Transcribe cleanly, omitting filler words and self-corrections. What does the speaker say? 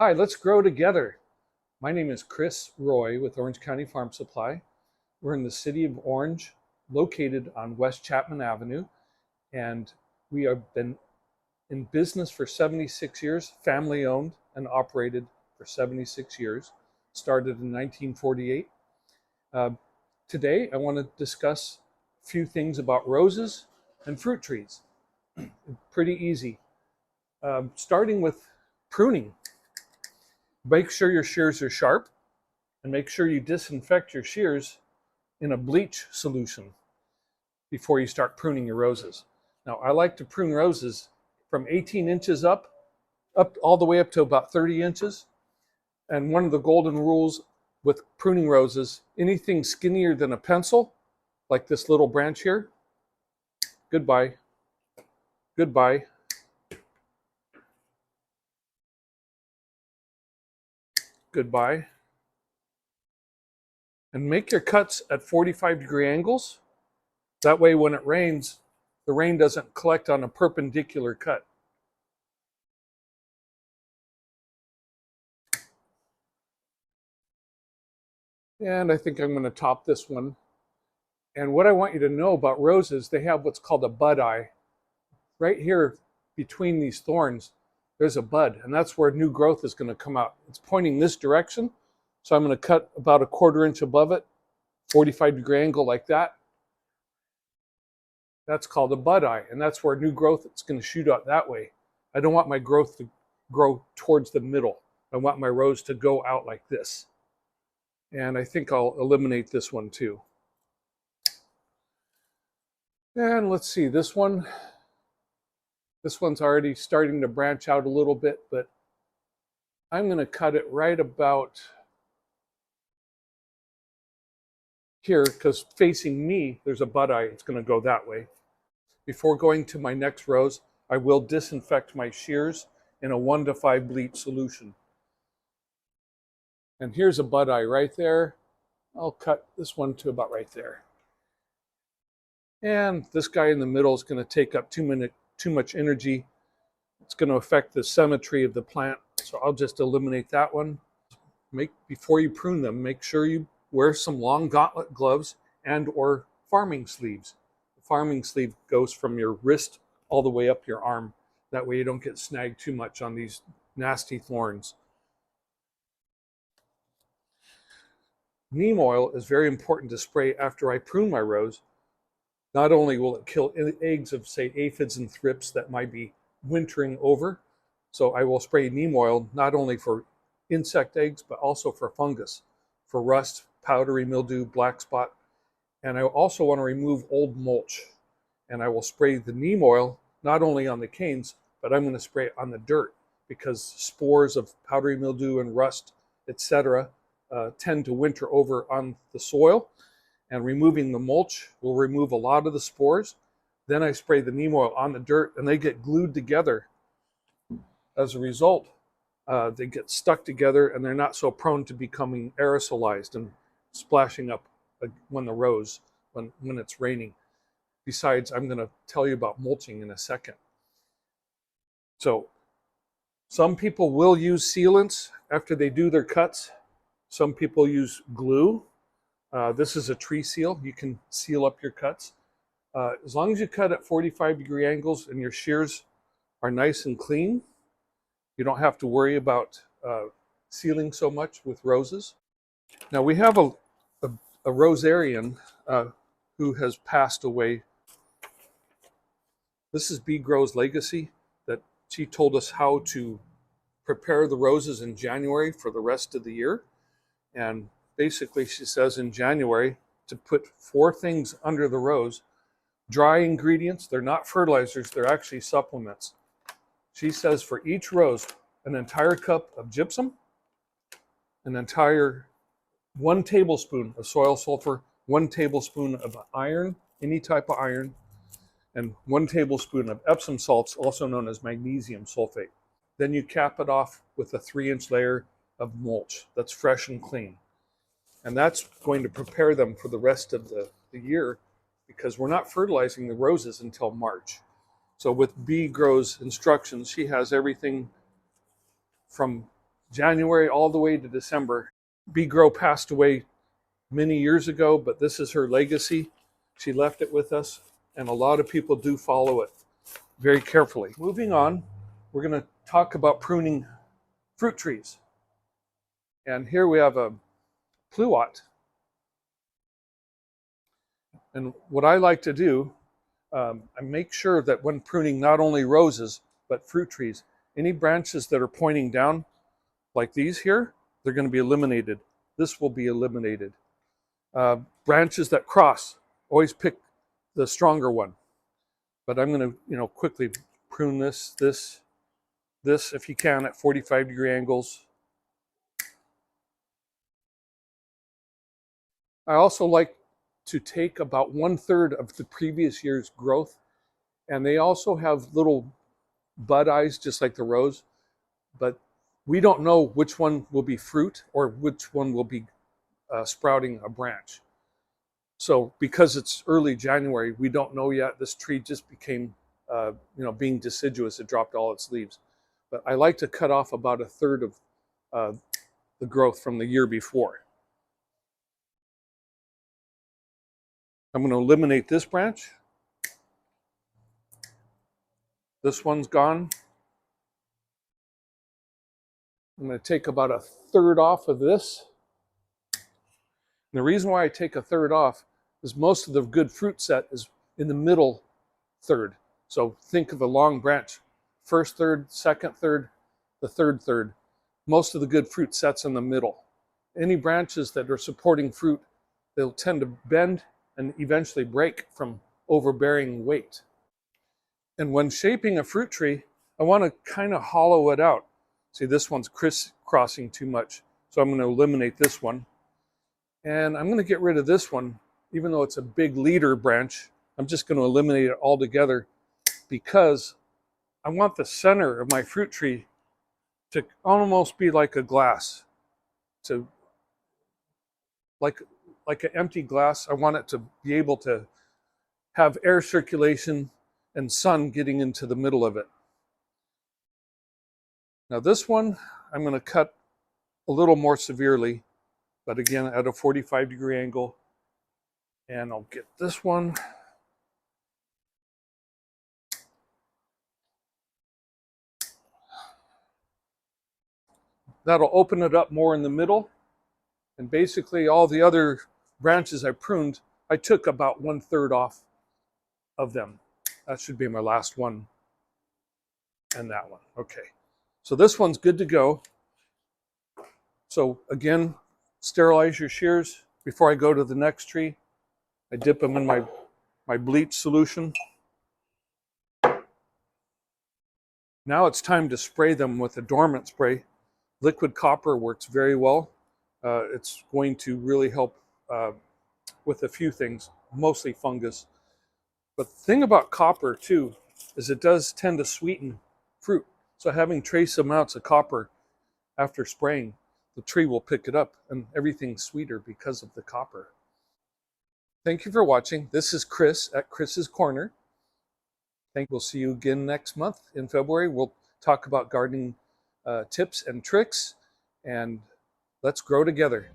Hi, let's grow together. My name is Chris Roy with Orange County Farm Supply. We're in the city of Orange, located on West Chapman Avenue, and we have been in business for 76 years, family owned and operated for 76 years, started in 1948. Today, I want to discuss a few things about roses and fruit trees. Pretty easy. Starting with pruning. Make sure your shears are sharp and make sure you disinfect your shears in a bleach solution before you start pruning your roses. Now, I like to prune roses from 18 inches up all the way up to about 30 inches. And one of the golden rules with pruning roses, anything skinnier than a pencil, like this little branch here, goodbye, goodbye. Goodbye. And make your cuts at 45-degree angles. That way when it rains, the rain doesn't collect on a perpendicular cut. And I think I'm going to top this one. And what I want you to know about roses, they have what's called a bud eye. Right here between these thorns, there's a bud, and that's where new growth is going to come out. It's pointing this direction, so I'm going to cut about a 1/4 inch above it, 45-degree angle like that. That's called a bud eye, and that's where new growth is going to shoot out that way. I don't want my growth to grow towards the middle. I want my rose to go out like this. And I think I'll eliminate this one too. And let's see, this one's already starting to branch out a little bit, but I'm going to cut it right about here because facing me, there's a bud eye. It's going to go that way. Before going to my next rose, I will disinfect my shears in a 1 to 5 bleach solution. And here's a bud eye right there. I'll cut this one to about right there. And this guy in the middle is going to take up too much energy. It's going to affect the symmetry of the plant. So I'll just eliminate that one. Before you prune them, make sure you wear some long gauntlet gloves and or farming sleeves. The farming sleeve goes from your wrist all the way up your arm. That way you don't get snagged too much on these nasty thorns. Neem oil is very important to spray after I prune my rose. Not only will it kill eggs of, say, aphids and thrips that might be wintering over, so I will spray neem oil not only for insect eggs, but also for fungus, for rust, powdery mildew, black spot. And I also want to remove old mulch. And I will spray the neem oil not only on the canes, but I'm going to spray it on the dirt because spores of powdery mildew and rust, etc., tend to winter over on the soil. And removing the mulch will remove a lot of the spores. Then I spray the neem oil on the dirt and they get glued together. As a result, they get stuck together and they're not so prone to becoming aerosolized and splashing up when it's raining. Besides, I'm going to tell you about mulching in a second. So some people will use sealants after they do their cuts. Some people use glue. This is a tree seal. You can seal up your cuts. As long as you cut at 45-degree angles and your shears are nice and clean, you don't have to worry about sealing so much with roses. Now we have a rosarian who has passed away. This is Bee Grow's legacy, that she told us how to prepare the roses in January for the rest of the year. And basically she says in January to put 4 things under the rose. Dry ingredients, they're not fertilizers, they're actually supplements. She says for each rose, an entire cup of gypsum, an entire 1 tablespoon of soil sulfur, 1 tablespoon of iron, any type of iron, and 1 tablespoon of Epsom salts, also known as magnesium sulfate. Then you cap it off with a 3-inch layer of mulch that's fresh and clean. And that's going to prepare them for the rest of the year because we're not fertilizing the roses until March. So with Bee Grow's instructions, she has everything from January all the way to December. Bee Grow passed away many years ago, but this is her legacy. She left it with us, and a lot of people do follow it very carefully. Moving on, we're going to talk about pruning fruit trees. And here we have a pluot. And what I like to do, I make sure that when pruning not only roses, but fruit trees, any branches that are pointing down, like these here, they're going to be eliminated. This will be eliminated. Branches that cross, always pick the stronger one. But I'm going to, quickly prune this, if you can, at 45-degree angles. I also like to take about 1/3 of the previous year's growth, and they also have little bud eyes just like the rose, but we don't know which one will be fruit or which one will be sprouting a branch. So because it's early January, we don't know yet. This tree just became, being deciduous, it dropped all its leaves. But I like to cut off about 1/3 of the growth from the year before. I'm going to eliminate this branch. This one's gone. I'm going to take about 1/3 off of this. And the reason why I take 1/3 off is most of the good fruit set is in the middle third. So think of a long branch. First third, second third, the third third. Most of the good fruit sets in the middle. Any branches that are supporting fruit, they'll tend to bend and eventually break from overbearing weight. And when shaping a fruit tree, I want to kind of hollow it out. See, this one's crisscrossing too much, so I'm going to eliminate this one. And I'm going to get rid of this one, even though it's a big leader branch. I'm just going to eliminate it altogether because I want the center of my fruit tree to almost be like a glass. To like an empty glass, I want it to be able to have air circulation and sun getting into the middle of it. Now this one, I'm going to cut a little more severely, but again at a 45-degree angle. And I'll get this one. That'll open it up more in the middle. And basically all the other branches I pruned, I took about 1/3 off of them. That should be my last one. And that one. Okay. So this one's good to go. So again, sterilize your shears. Before I go to the next tree, I dip them in my bleach solution. Now it's time to spray them with a dormant spray. Liquid copper works very well. It's going to really help with a few things, mostly fungus. But the thing about copper too is it does tend to sweeten fruit. So having trace amounts of copper after spraying, the tree will pick it up and everything's sweeter because of the copper. Thank you for watching. This is Chris at Chris's Corner. We'll see you again next month in February. We'll talk about gardening tips and tricks, and let's grow together.